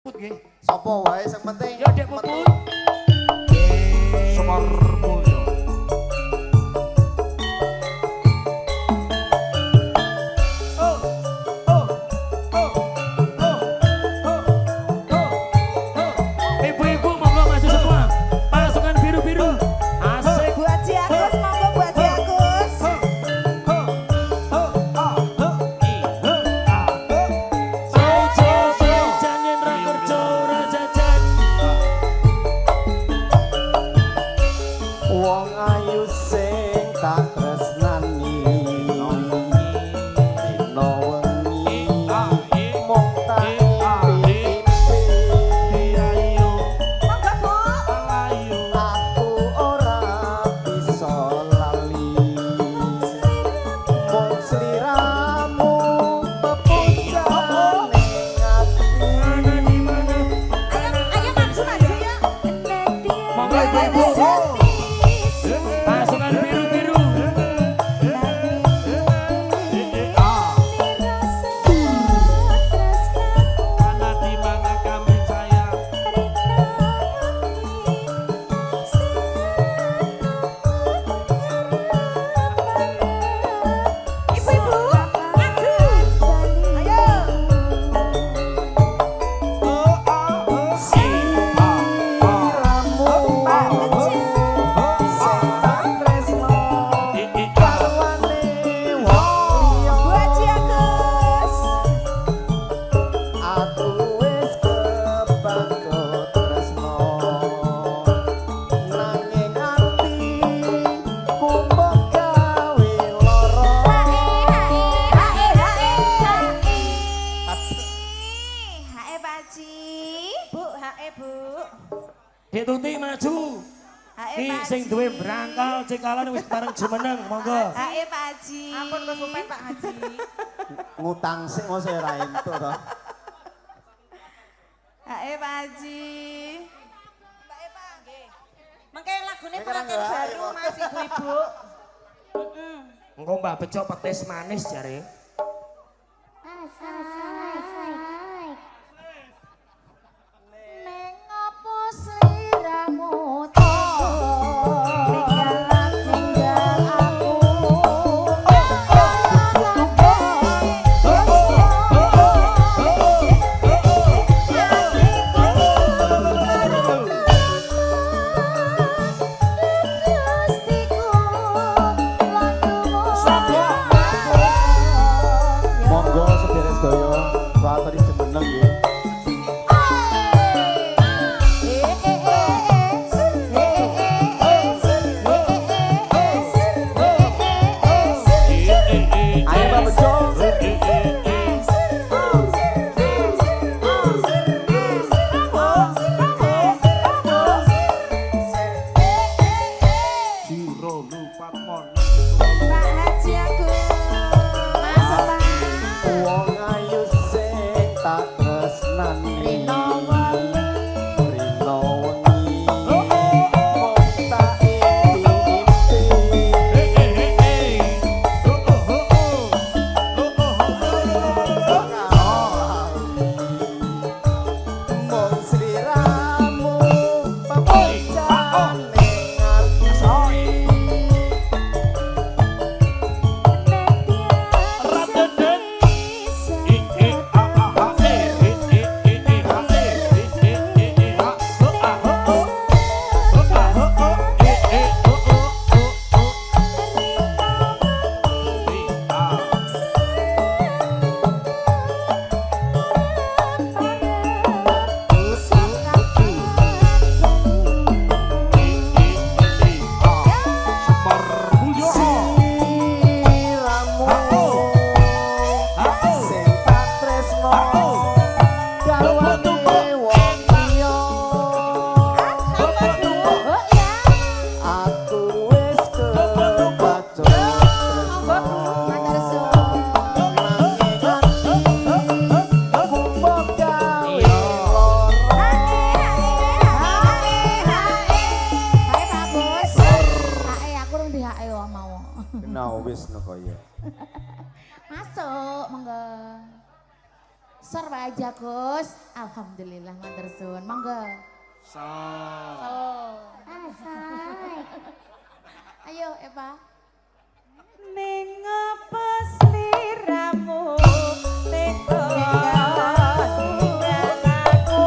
Sopo wae sing penting. Ya Dek Puput. Semar Mulyo. Ibu-ibu monggo maju semua. Pasukan biru-biru. Asik. Buat si Agus, monggo buat si Agus. Ojo jangan ra kerja ora jajan. Wong ayu sing tak tresnani. Dino wengi mung tak Monggo Bu. aku ora bisa lali. Mung sliramu pepujane ati. Ayo maju ya. Monggo ibu-ibu. Pasukan biru-biru. Mana di mana kami sayang. Ibu-ibu, maju. Ayo. Sliramu sing tak tresno kawane wong liya. Buat si Agus. Aku wis kebantu tresno nanging ati ku mbok gawe lara. Hae Paci. Bu, hae Bu. Dek Tuti maju. Hae Ki Paci. sing duwe brangkal cekalan wis bareng jumeneng monggo. Hae Paci. Ampun kesupen Pak Haji. Ngutang sik mosok ora entuk to. Hae Paci. Mbak Eva nggih. Mengke lagune Ini kan pengantin enggak, baru ayo. Mas Ibu-ibu. Engko Mbak Bejo petis manis jare. Neng apa sliramu to ninggal aku Monggo sedherek sedaya wateri jumeneng nggih. Ayo Mbak Bejo. Jiro Lupatmon. Pak Haji Agus. Wong ayu sing tak tresnani. Rino wengi. Rino wengi mung tak impi-impi. Mung sliramu pepujane ati. Semar Mulyo. Sliramu sing tak tresno gawane wong liya. Aku wis kebacut tresno nanging ati ku mbok gawe lara. Nah wis no kaya. Masuk, monggo. Sor wae aja Gus. Alhamdulillah matur suwun. Monggo. So. Asai. Ayo Eva. Ning apa sliramu teko ninggal aku.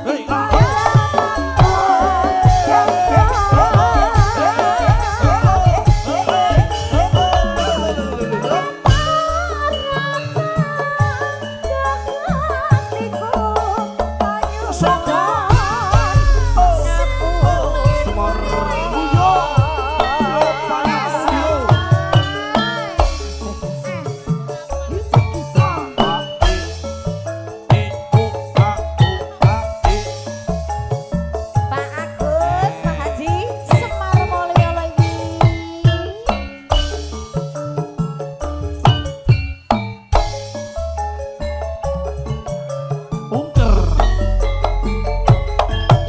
Hei. Pak Agus, Pak Haji, Semar mulya lagi. Ungker.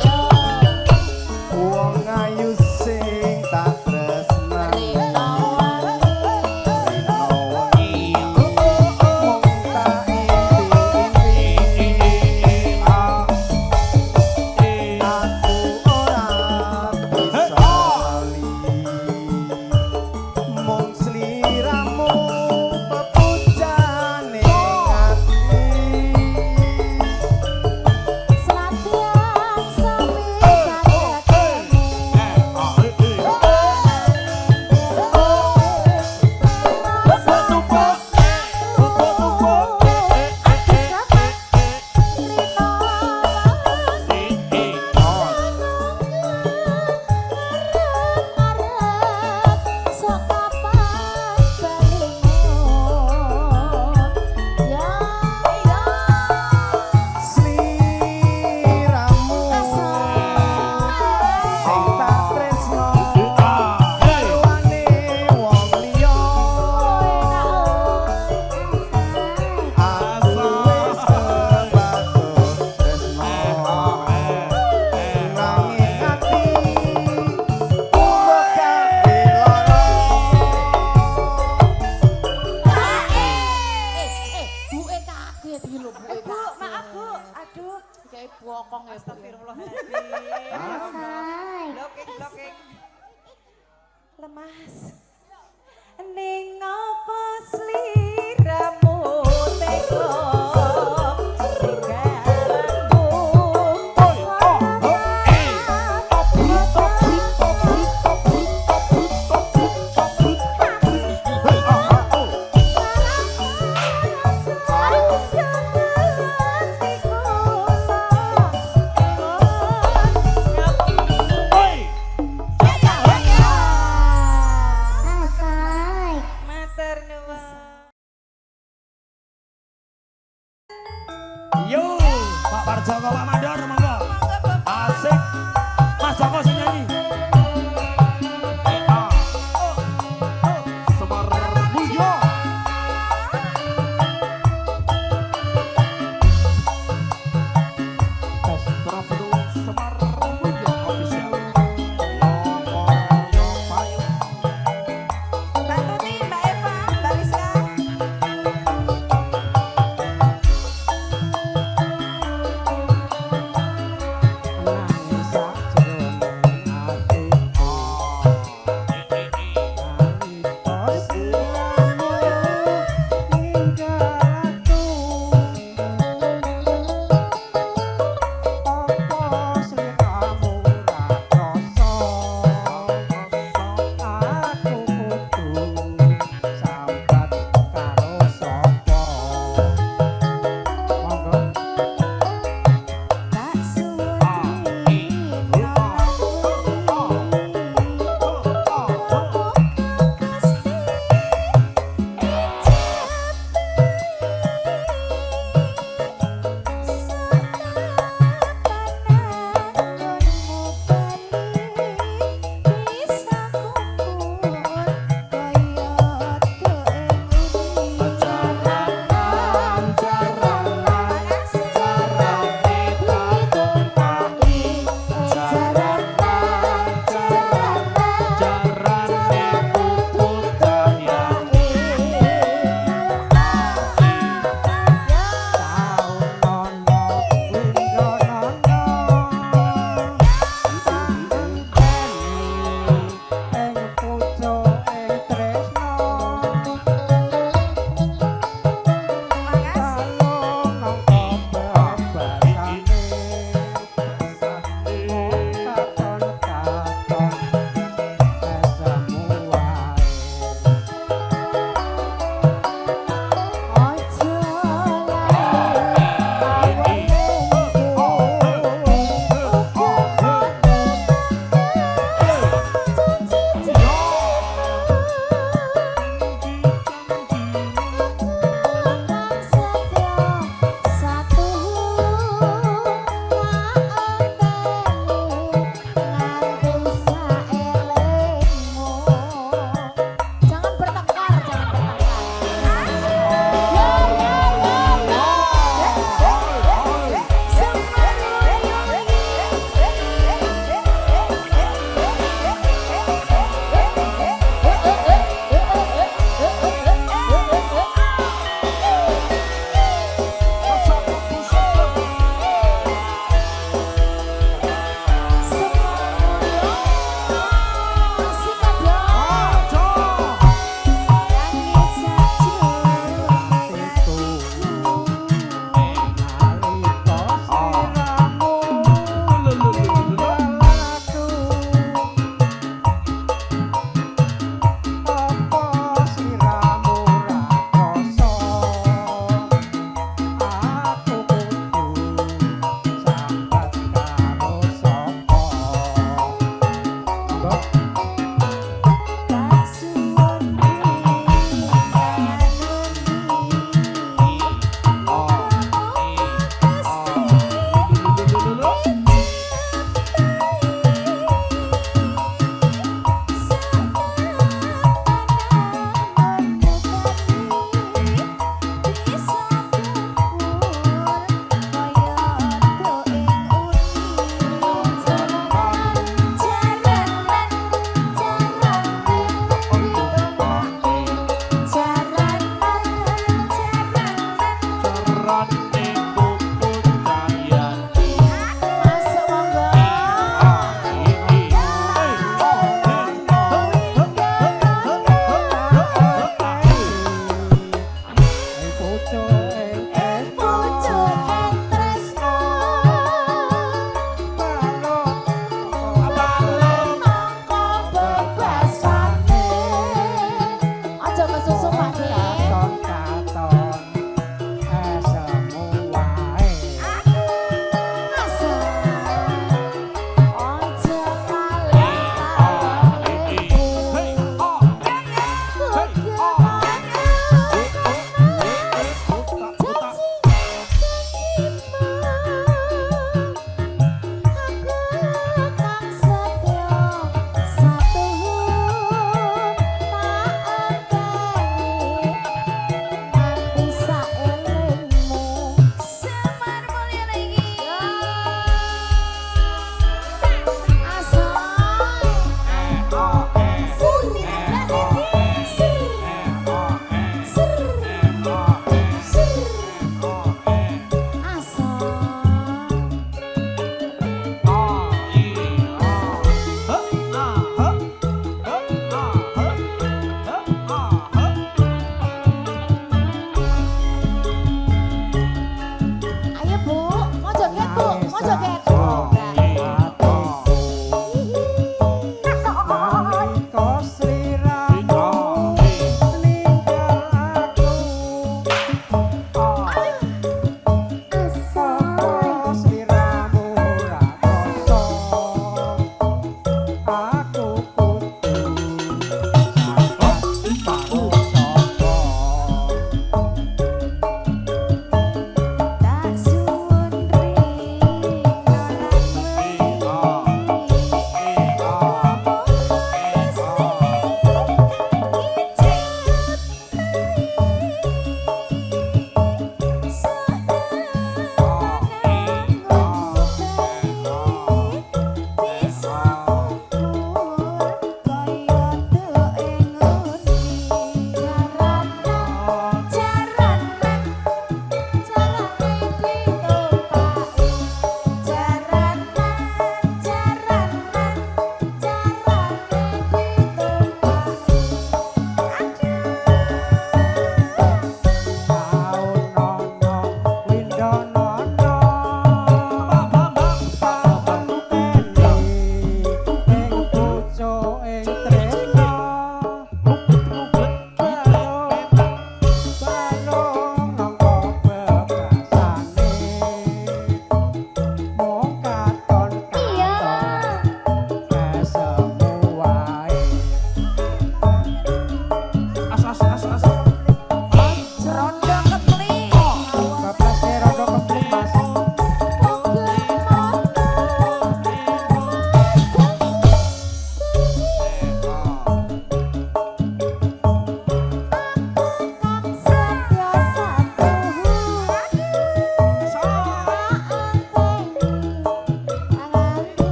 Yo. Wong ayu sing tak tresnani Rino Rino wengi mung tak impi-impi aku ora bisa lali mung sliramu pepujane ati Selatian sami sadekemu. sliramu sing tak tresno Wane wong liya aku wis kebatur tresno nanging ati bakal dilara Buke kaget iki lho, buke Bu, kaget. maaf Bu. Aduh, Kayak bokong ya, Bu. astagfirullahaladzim. Asai. Lokek. Lemas. Ning apa sliramu teko ninggalku. Asai. Matur nuwun. Yo, Pak Parjoko, Pak Mandor, monggo. Asik. Mas Joko sing nyanyi. Semar Mulyo. Travel Semar Mulyo official. Yo payu. Mbak Tuti, Mbak Eva, Mbak Rizka. nangis sakjroning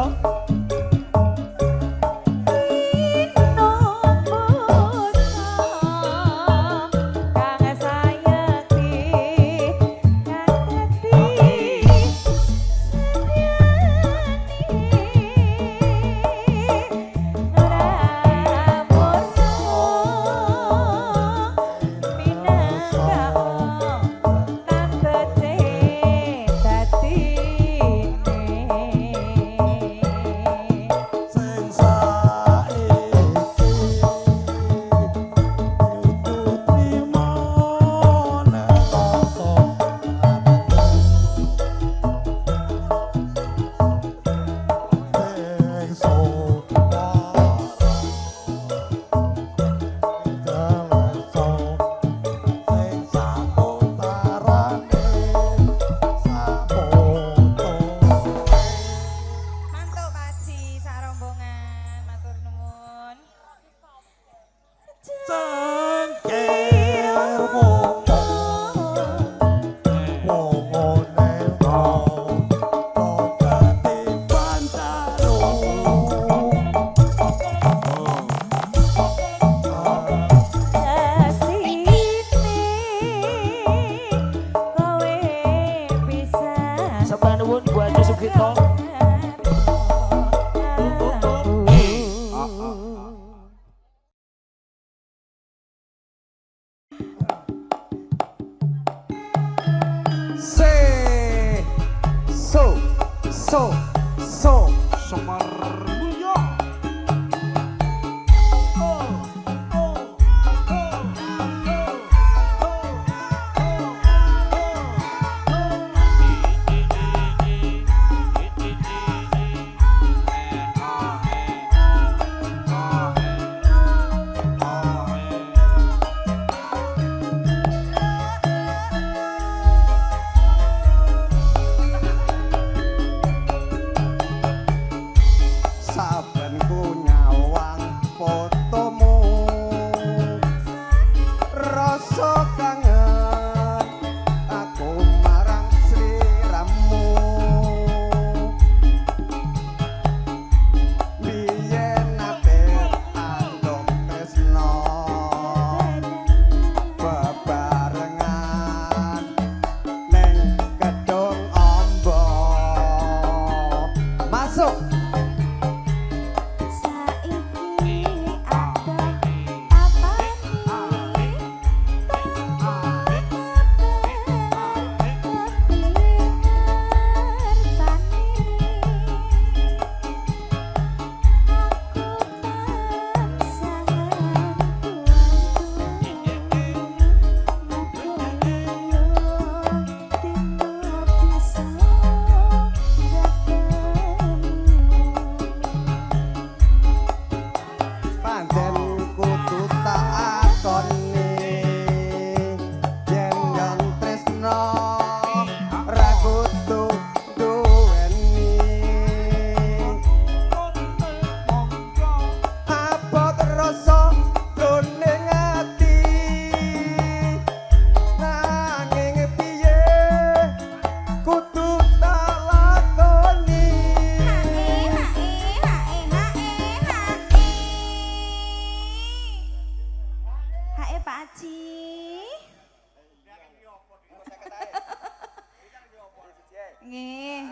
Rosso. Mantuk Pak Ji, sak rombongan, matur nuwun. Cengkir wongo wongone mau kate bantaro Sembah nuwun Bu Haji Sugito. so Semar Mulyo. Saben ku nyawang fotomu, rasa kangen aku marang sliramu. Biyen nate andhong tresno bebarengan ning gedung amba. Masuk. Pancen kudu tak akoni yen yen tresno ra kudu duweni abot rasa jroning ati nanging piye kudu tak lakoni. Hae Pak Ji. Nggih.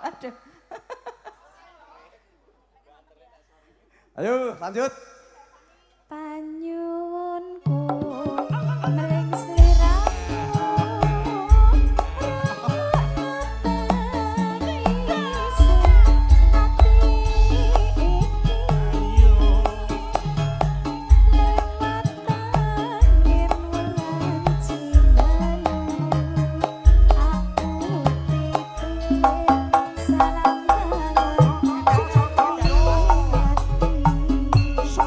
Aduh. Ayo lanjut. Panyuwunku mring sliramu So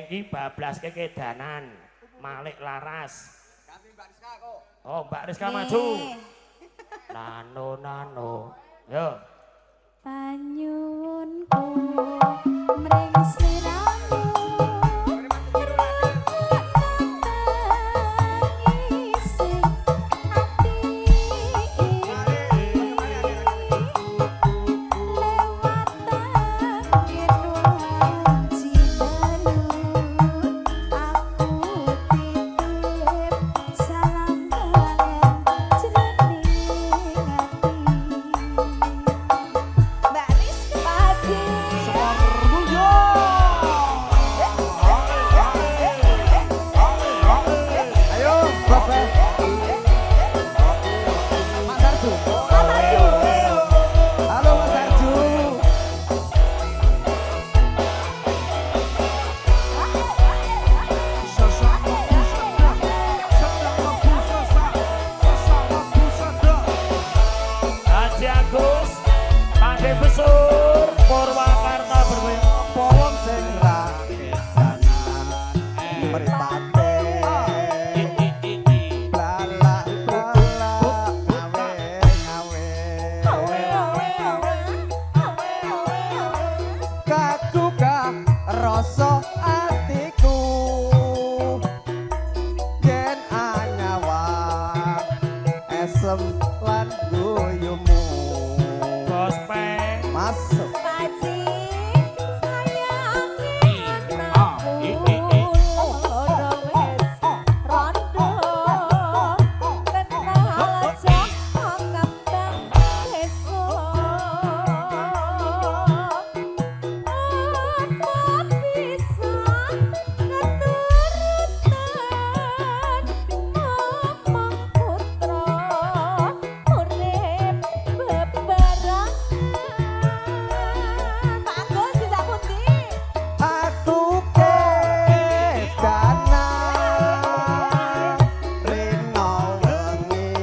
iki bablas kekedanan Malik Laras. Oh, Mbak Rizka maju. Nano. Yo. Panyuwunku mring sliramu isih ati lewat yen jilalu aku titip salam kalian jroning ati. Mbak Rizka Pati. Semar Mulyo. Ayo, Bapak. Mas Arju. Halo Mas Arju. Sesama pusada, sedang pusasa, sesama pusada. Haji Agus, Pandai Besur, Purwakarta berwin. Pohon sing raketan mripate. Lala kagugah rasa atiku yen anyawang esem lan guyumu Gospel. masuk Paci sayangi anakku ora wis rondo kenal aja ngambang esuk apa bisa keturutan momong putra urip bebarengan. Pak Agus tidak putih. aku kedanan rino wengi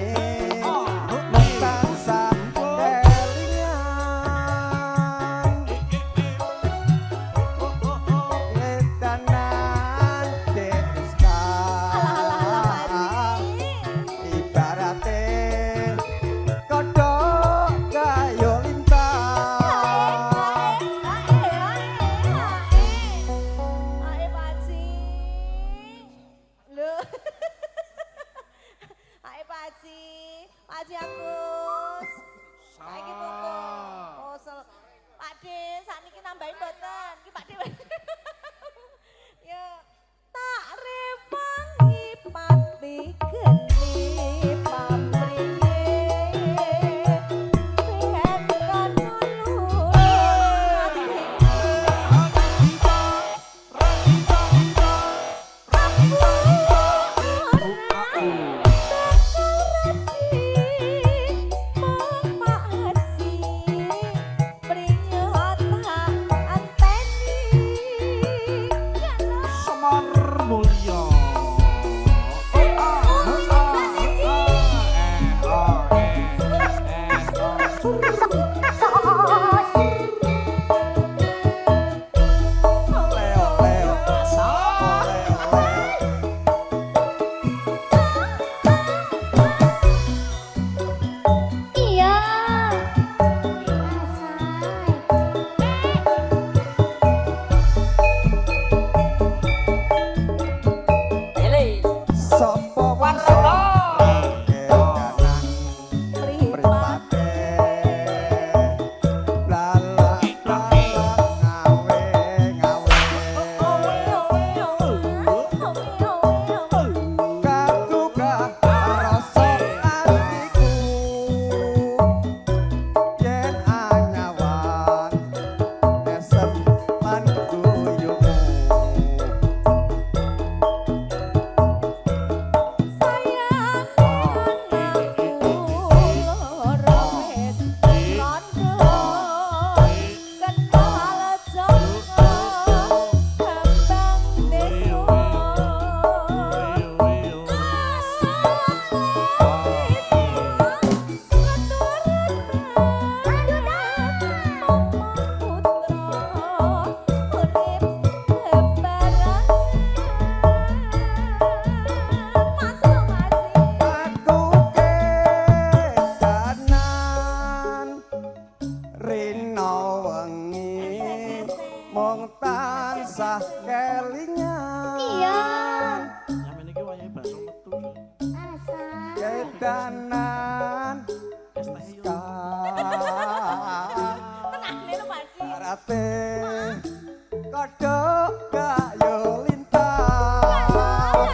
tansah kelingan kedanan deska ibarate kodhok kayo lintang Ae Paci. Lho. Ae Paci. Paci Agus. Saiki tuku. Oh, Pak De, sakniki nambahin mboten. Iki Pak De. Ya. Tak rewangi pati geni pamrih. Yen kono lurut Edanan Tenang nih lu Pak Haji. Karate kodok gayo lintang.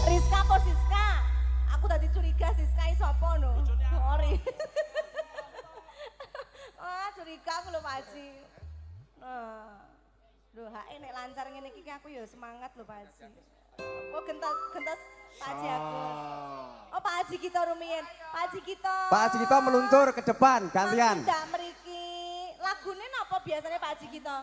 Rizka apa Siska? Aku tadi curiga Siska ini sopo no. Sorry. Wah curiga aku lho Pak Haji. Duh, nek lancar ngene iki aku ya semangat lho Pak Haji. Oh gentos Pak Haji Agus. Oh Pak Haji kita rumiyin. Pak Haji kita. Pak Haji kita meluncur ke depan gantian. Tidak meriki. Lagune napa biasanya Pak Haji kita?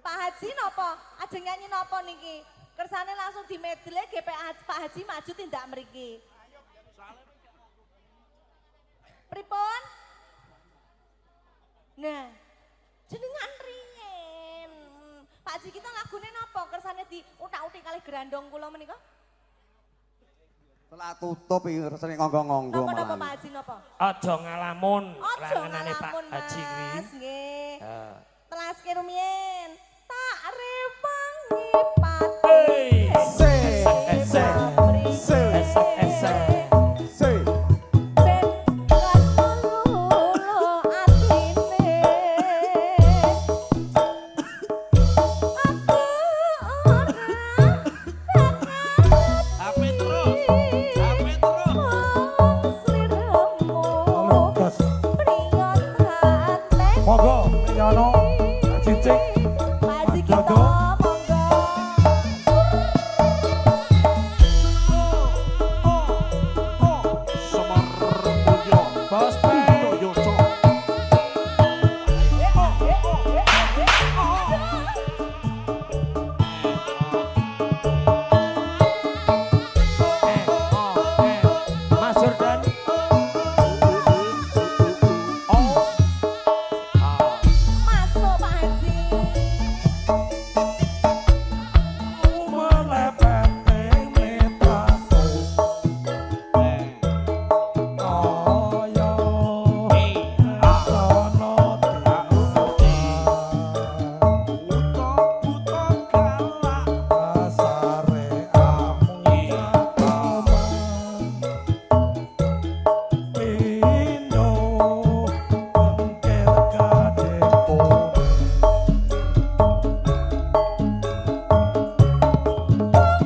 Pak Haji napa? Ajeng nyanyi napa niki? Kersane langsung dimedle ge Pak Haji maju tindak mriki. Pripun? Nah, jenengan riyen. Pak Haji kita lagune napa? Kersane di utak-utik kalih grandong kula menika? Setelah tutup iki resane ngonggo-ngonggo Napa malah. Pak Haji napa? Aja ngalamun Aja langenane Pak ngalamun Haji kuwi. Mas, nggih. Heeh. Telaske rumiyin. Tak rewangi Hey. pati. Se. Se. Se. Se. Se. Ben katulu atine. Aku ora Ape terus. Ape terus. sliramu. Gas. Priyot hate. Monggo nyono cicik. Pak Haji kita Jodoh. monggo. Semar Mulyo. Bos Pe. Yoyo. Mas Jordan. Masuk Pak Haji.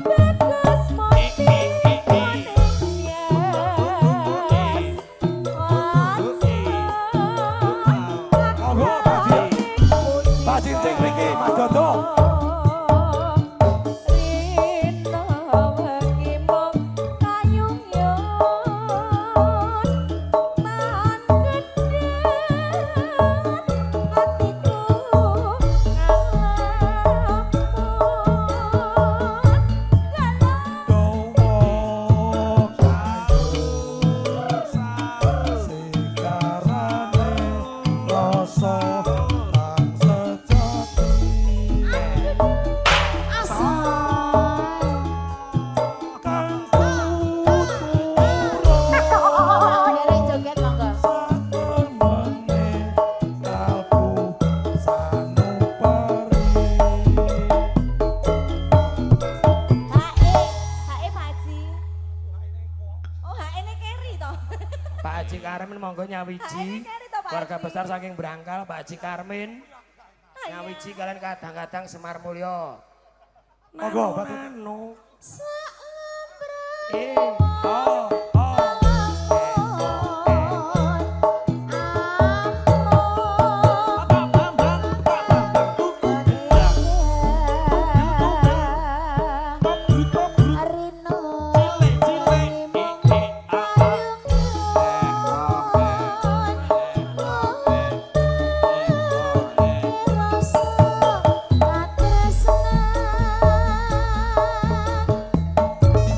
Bagus motif motifnya. Monggo Pak Haji. Pak Cicik mriki Mas Dodo. Rino wengi mung kayungyon tahan gendhen hatiku Derek joget monggo. Hae Pak Haji. Oh, hae ne keri to. Pak Haji Karmin monggo Hae ne nyawiji. keri to Pak Keluarga Haji. besar saking Brangkal Pak Haji Karmin. Nyawiji kalian kadang-kadang Semar Mulyo. Monggo Nanu. Oh.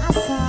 Asa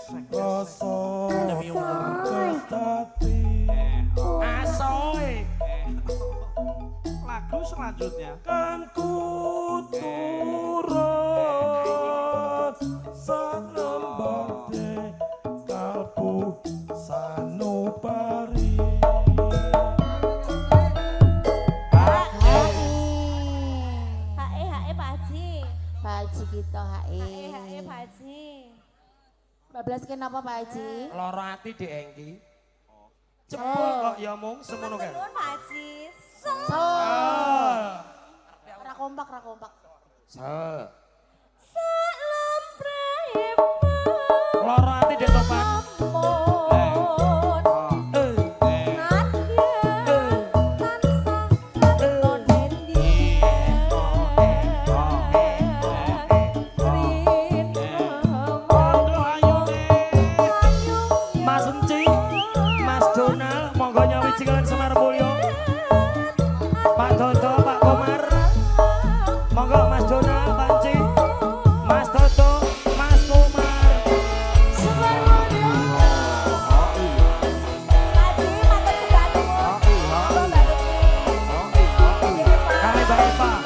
rasa demi wetati Asoy. lagu selanjutnya Kan ku turut sanembade kalbu sanubari. Hae Pak Haji. Pak Haji kita Hae hae. Pak Haji. Bablas kenapa Pak Haji? Loro ati diengki. Jebul kok ya mung semono kan. Nuwun Pak Haji. So. Ah. Ra kompak, ra kompak. Se. Salemprem Loro ati dek topan. Mas Enci, Mas Donal, monggo nyawiji kalian Semar Mulyo. Pak Dodo, Pak Komar, monggo Mas Donal, Pak Enci, Mas Dodo, Mas Komar. Kami baik Pak.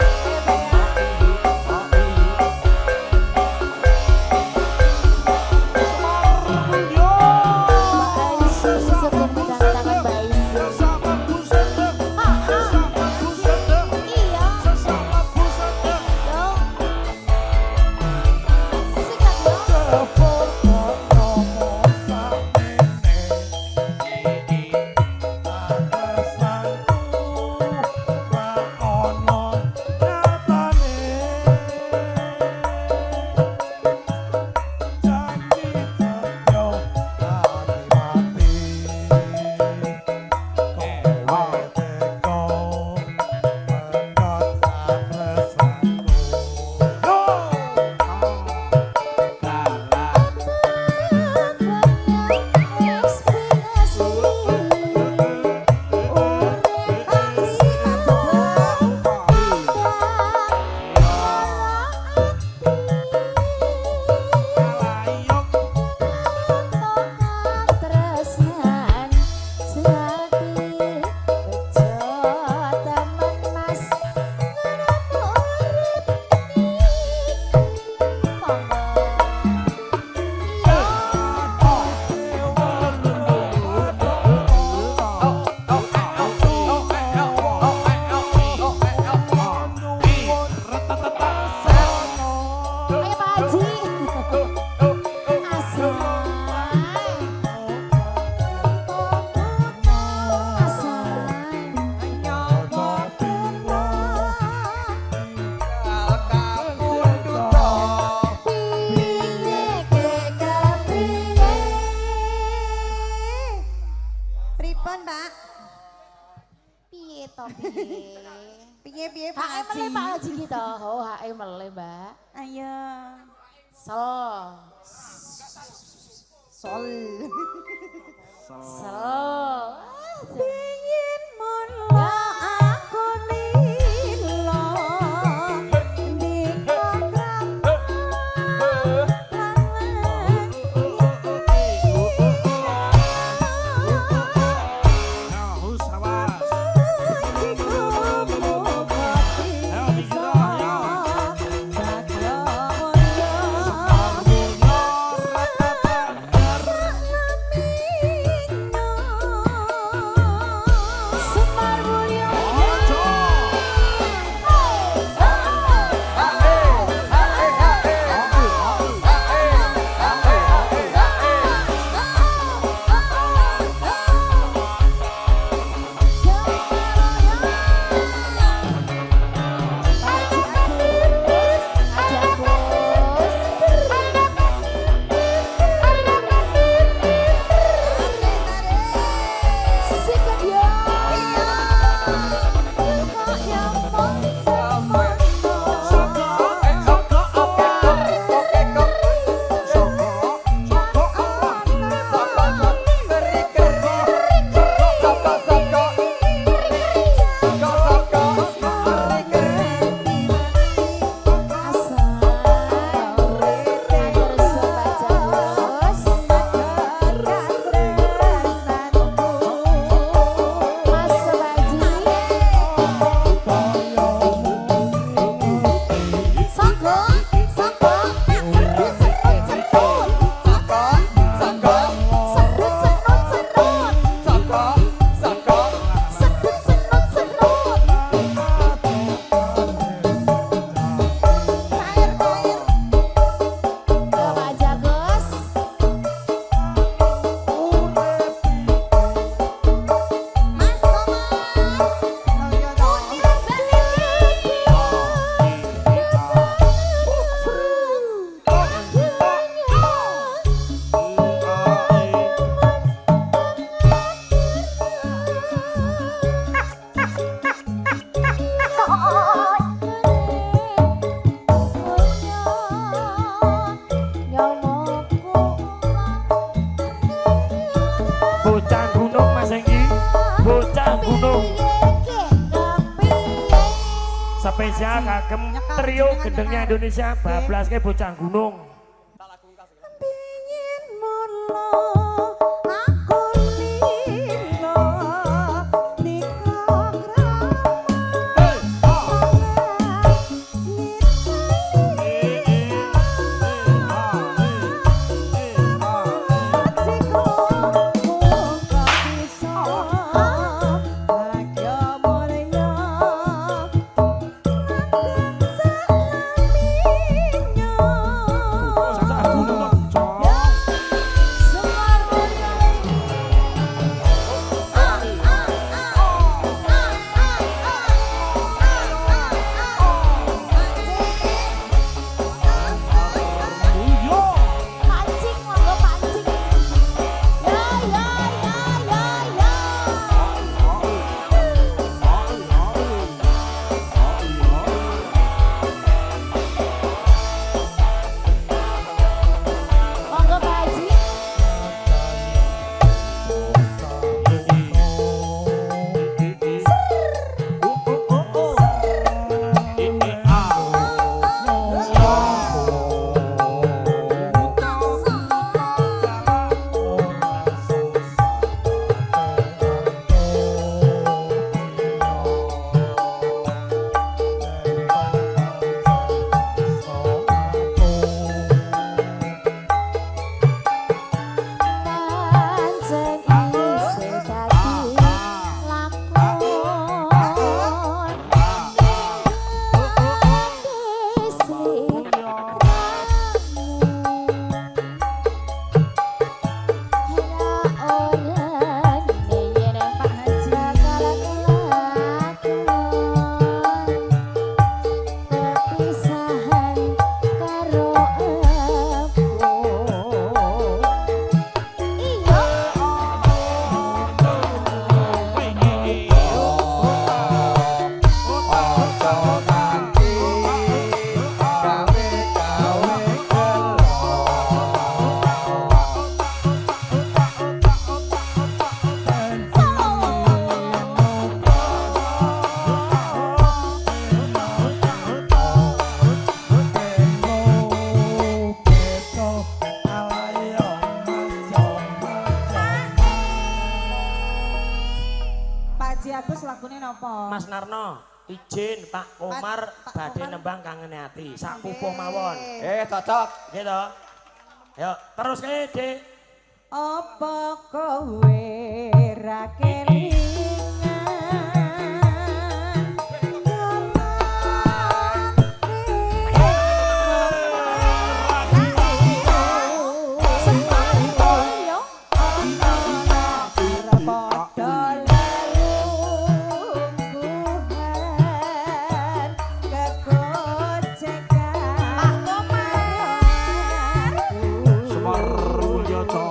Pripun, Pak? Piye to piye? Piye Pak Hae Haji? mele Pak Haji kita. Oh, hae mele, Mbak. Ayo. Sol. Sol. Sol. Pingin mulo aku lilo di Haus awas Ayo mikir ya Bocah gunung Mas Enggi, bocah gunung. Spesial kagem trio gendengnya Indonesia, bablas ke bocah gunung. Mas Narno, izin Pak Komar badhe nembang kangene ati, sak pupuh mawon. cocok. Gitu. Yuk, terus ke Dik. Apa kowe ra kelingan Semar Mulyoto.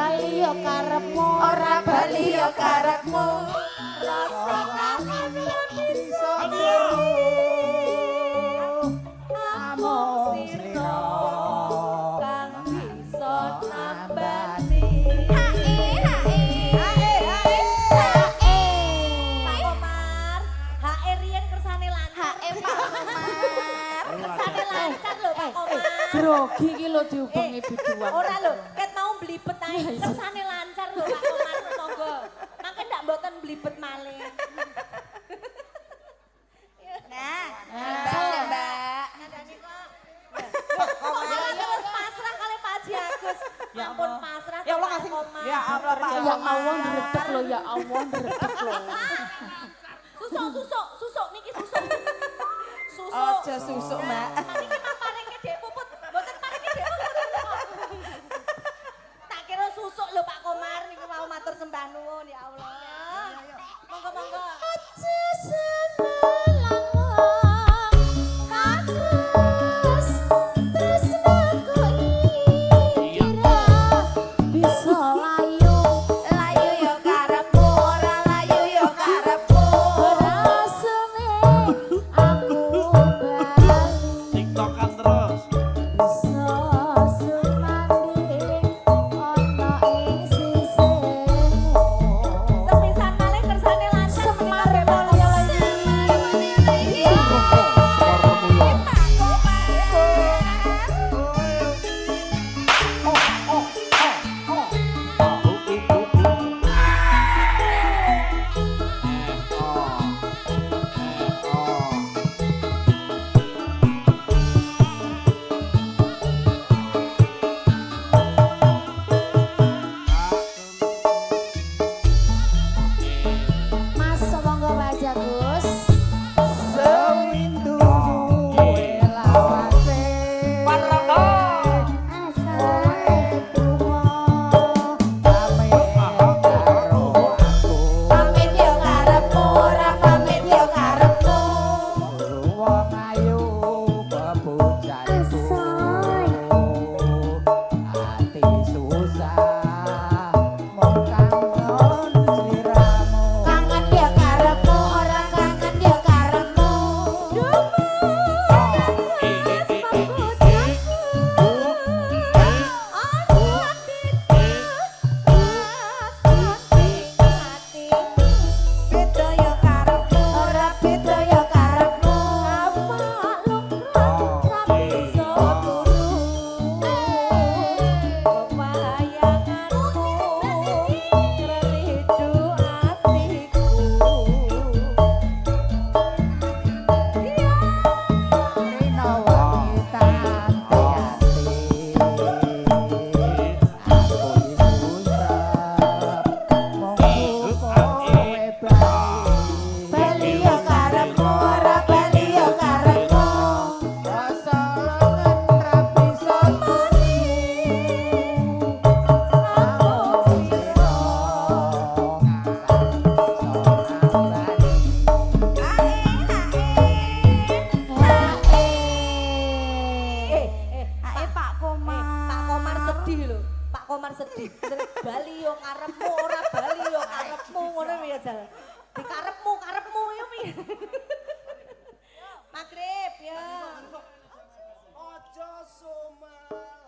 Bali yo karepmu, ora bali yo karepmu. Rasa kangen bisa amung sira kang bisa nambani. Pak Komar, HE riyen kersane lancar. Pak Komar. Kersane lancar lho Pak Komar. Grogi iki lho dihubungi biduan. Ora lho, ket mau blibet ae. Kersane lancar lho Pak Komar, monggo. Mangke ndak mboten blibet malih. Nah, Mbak. Ngandani kok. Kok terus pasrah kali Pak Haji Agus. Ya ampun pasrah. Ya Allah kasih. Ya Allah Pak. Ya Allah ndredeg lho, ya Allah ndredeg lho. Susuk niki susuk. Susuk. Aja susuk, Mbak. Niki mah paringke Dek Puput. Mboten paringke Dek Puput. Tak kira susuk lho Pak Komar niku mau matur sembah nuwun ya Allah. Monggo. Aja semelang kasus tresnaku ira bisa layu Yo karepmu ora layu yo karepmu. rasane aku bali TikTokan terus. bisa sumanding ana ing sisihmu. Sepisan malih kersane lancar. Semar mulya lagi. Mas monggo Pak Jagus. Sewindu lawase asale tungo pamit karo aku Pamit yo karepmu, ora pamit yo karepmu. wong ayu bebujanku ati susah mong kangen sliramu Kangen yo karepmu, ora kangen yo karepmu. Beda yo karepmu. Ora beda yo karepmu. Maklum ra bisa turu. Kepayanganmu ngeridu atiku. Rina wangi tanti ati aku disusap monggo kowe bali Bali yo karepmu, ora bali yo karepmu. rasa lengen ra bisa muni aku sira Pak Komar sedih lho. Pak Komar sedih. Bali yo karepmu ora bali yo karepmu ngono ya Jal. Di karepmu yo piye. Magrib ya. Ojo sumal.